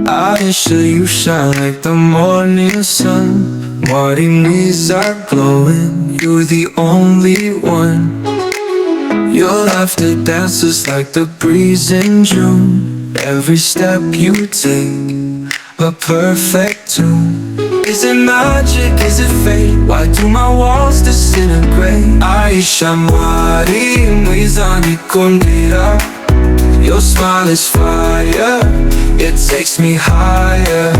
Aisha, you shine like the morning sun. Morning knees are glowing, you're the only one. Your laughter dances like the breeze in June. Every step you take, a perfect tune. Is it magic, is it fate? Why do my walls disintegrate? Aisha, Marine, escondida. Your smile is fire, it takes me higher.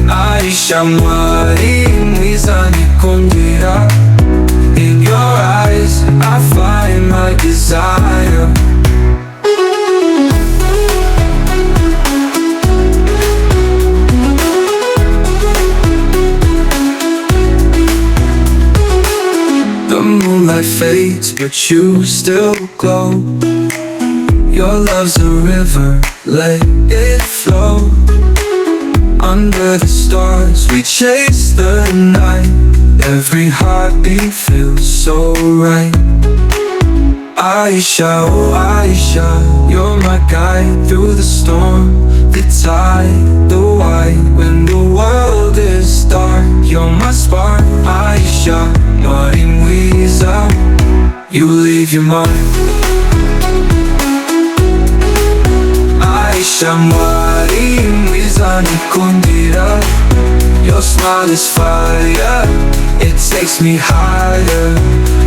Aisha, Marine, escondida. In your eyes, I find my desire. The moonlight fades, but you still glow. Your love's a river, let it flow. Under the stars, we chase the night. Every heartbeat feels so right. Aisha, oh Aisha, you're my guide through the storm, the tide, the white. When the world is dark, you're my spark. Aisha, Marine, you leave your mark. Aisha, Marine, escondida. Your smile is fire, it takes me higher.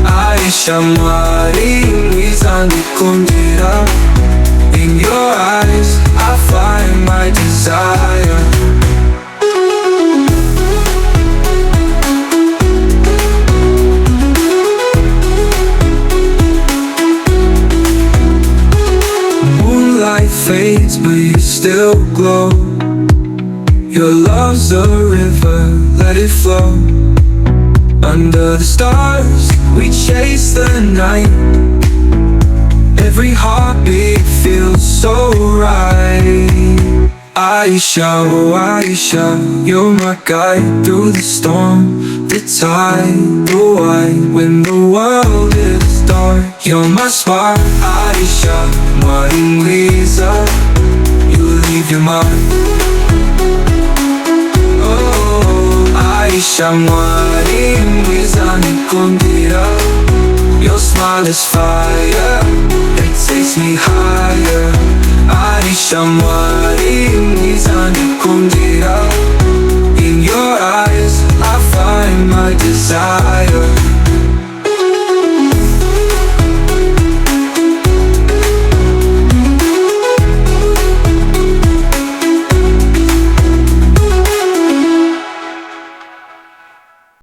Aisha, Marine, escondida. In your eyes, I find my desire. Moonlight fades, but you still glow. Your love's a river, let it flow. Under the stars, we chase the night. Every heartbeat feels so right. Aisha, oh Aisha, you're my guide through the storm, the tide, the white. When the world is dark, you're my spark. Aisha, Marine, you leave your mark. Aisha, Marine, escondida. Your smile is fire, it takes me higher. Aisha, Marine, escondida.